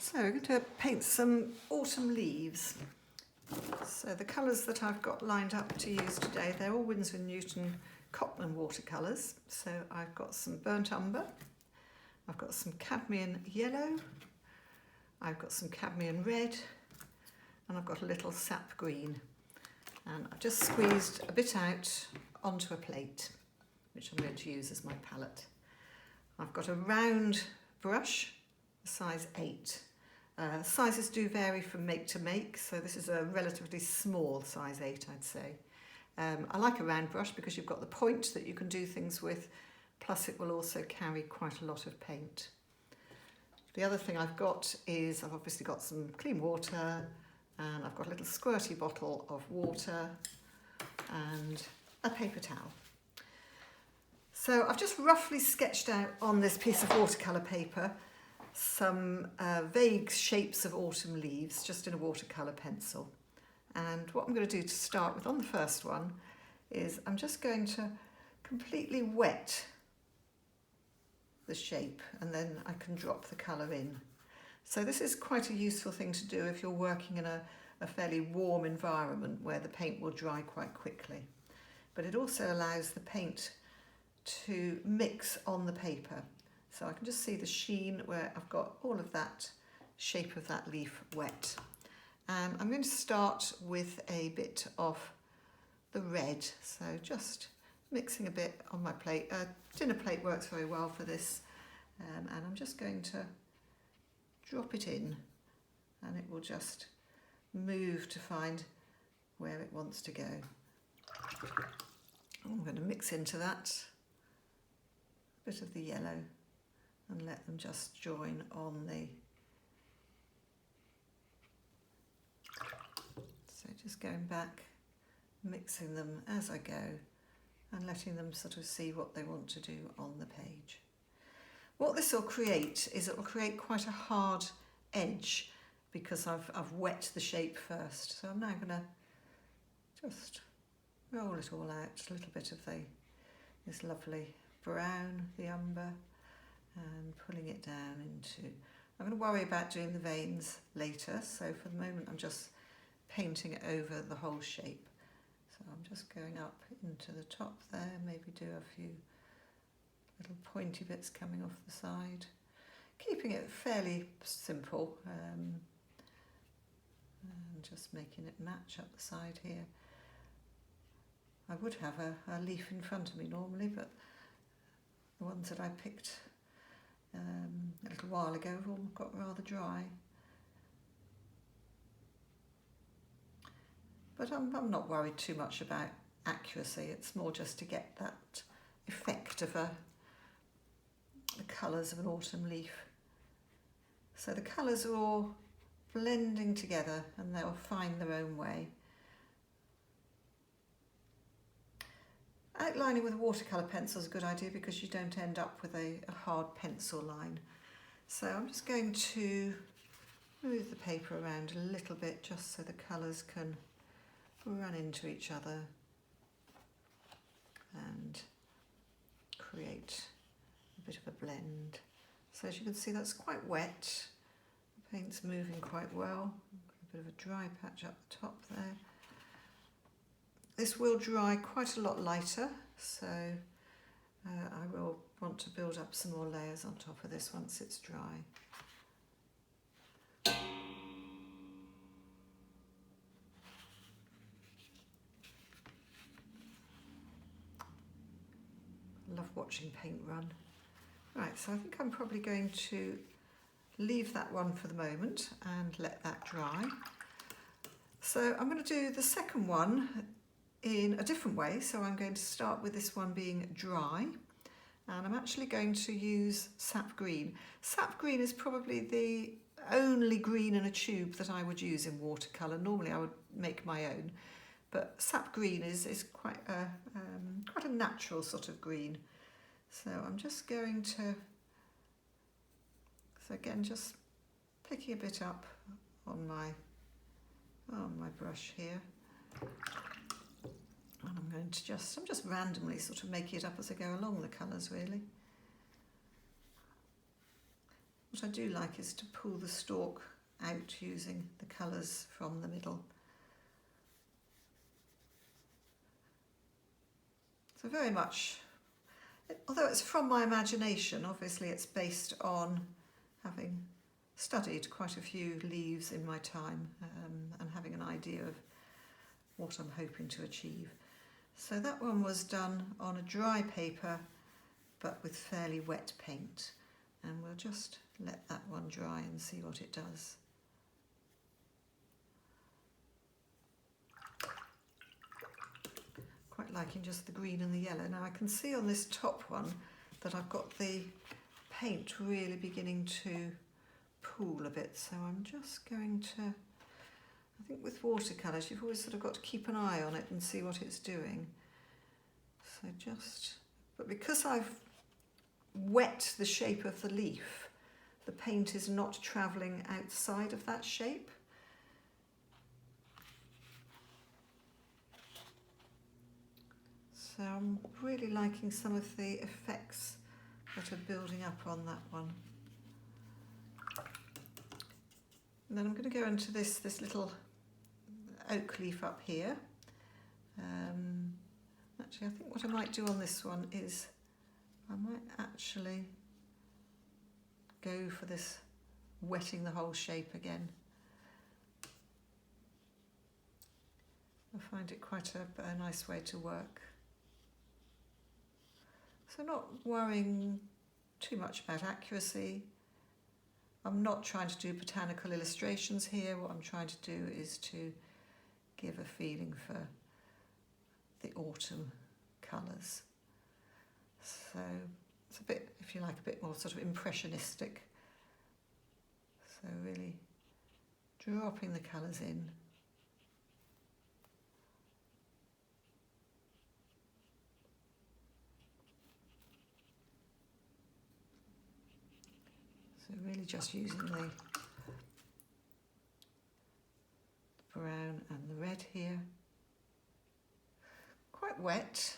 So we're going to paint some autumn leaves. So the colours that I've got lined up to use today, they're all Winsor & Newton Cotman watercolours. So I've got some burnt umber, I've got some cadmium yellow, I've got some cadmium red, and I've got a little sap green. And I've just squeezed a bit out onto a plate, which I'm going to use as my palette. I've got a round brush, size 8. Sizes do vary from make to make, so this is a relatively small size 8, I'd say. I like a round brush because you've got the point that you can do things with, plus it will also carry quite a lot of paint. The other thing I've got is I've obviously got some clean water, and I've got a little squirty bottle of water and a paper towel. So I've just roughly sketched out on this piece of watercolour paper some vague shapes of autumn leaves just in a watercolour pencil. And what I'm going to do to start with on the first one is I'm just going to completely wet the shape, and then I can drop the colour in. So this is quite a useful thing to do if you're working in a fairly warm environment where the paint will dry quite quickly. But it also allows the paint to mix on the paper. So I can just see the sheen where I've got all of that shape of that leaf wet. And I'm going to start with a bit of the red. So just mixing a bit on my plate. A dinner plate works very well for this. And I'm just going to drop it in, and it will just move to find where it wants to go. I'm going to mix into that a bit of the yellow and let them just join on the... So just going back, mixing them as I go and letting them sort of see what they want to do on the page. What this will create is it will create quite a hard edge because I've wet the shape first. So I'm now going to just roll it all out, a little bit of this lovely brown, the umber, and pulling it down into... I'm going to worry about doing the veins later, so for the moment I'm just painting it over the whole shape. So I'm just going up into the top there, maybe do a few little pointy bits coming off the side, keeping it fairly simple, and just making it match up the side here. I would have a leaf in front of me normally, but the ones that I picked a little while ago have all got rather dry. But I'm not worried too much about accuracy. It's more just to get that effect of the colours of an autumn leaf. So the colours are all blending together and they'll find their own way. Outlining with a watercolour pencil is a good idea because you don't end up with a hard pencil line. So I'm just going to move the paper around a little bit just so the colours can run into each other and create a bit of a blend. So as you can see, that's quite wet. The paint's moving quite well. A bit of a dry patch up the top there. This will dry quite a lot lighter, so I will want to build up some more layers on top of this once it's dry. Love watching paint run. Right, so I think I'm probably going to leave that one for the moment and let that dry. So I'm going to do the second one in a different way. So I'm going to start with this one being dry, and I'm actually going to use sap green. Sap green is probably the only green in a tube that I would use in watercolour. Normally I would make my own, but sap green is quite a natural sort of green. So I'm just going to, so again, just picking a bit up on my brush here. And I'm going to I'm just randomly sort of making it up as I go along the colours really. what I do like is to pull the stalk out using the colours from the middle. So very much, although it's from my imagination, obviously it's based on having studied quite a few leaves in my time and having an idea of what I'm hoping to achieve. So that one was done on a dry paper but with fairly wet paint, and we'll just let that one dry and see what it does. Quite liking just the green and the yellow. Now I can see on this top one that I've got the paint really beginning to pool a bit, so I'm just going to, I think with watercolours you've always sort of got to keep an eye on it and see what it's doing. So but because I've wet the shape of the leaf, the paint is not travelling outside of that shape. So I'm really liking some of the effects that are building up on that one. And then I'm going to go into this little oak leaf up here. Actually, I think what I might do on this one is I might actually go for this wetting the whole shape again. I find it quite a nice way to work. So not worrying too much about accuracy. I'm not trying to do botanical illustrations here. What I'm trying to do is to give a feeling for the autumn colours. So it's a bit, if you like, a bit more sort of impressionistic. So really dropping the colours in. So really just using the brown and the red here. Quite wet.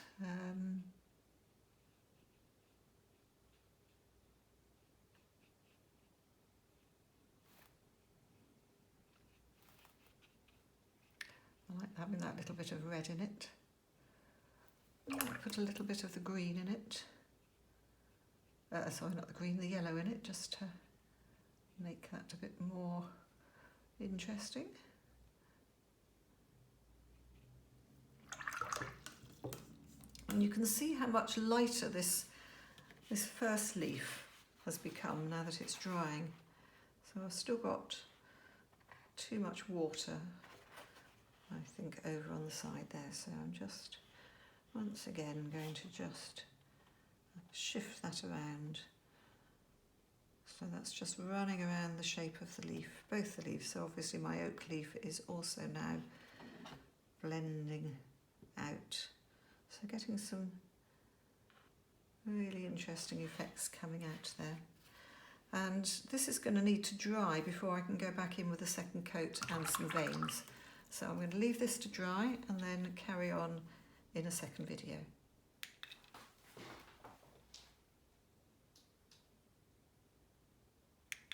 I like having that little bit of red in it. I'll put a little bit of the green in it. Sorry, not the green, the yellow in it, just to make that a bit more interesting. And you can see how much lighter this first leaf has become now that it's drying. So I've still got too much water, I think, over on the side there. So I'm just, once again, going to just shift that around. So that's just running around the shape of the leaf, both the leaves. So obviously my oak leaf is also now blending out. So getting some really interesting effects coming out there. And this is going to need to dry before I can go back in with a second coat and some veins. So I'm going to leave this to dry and then carry on in a second video.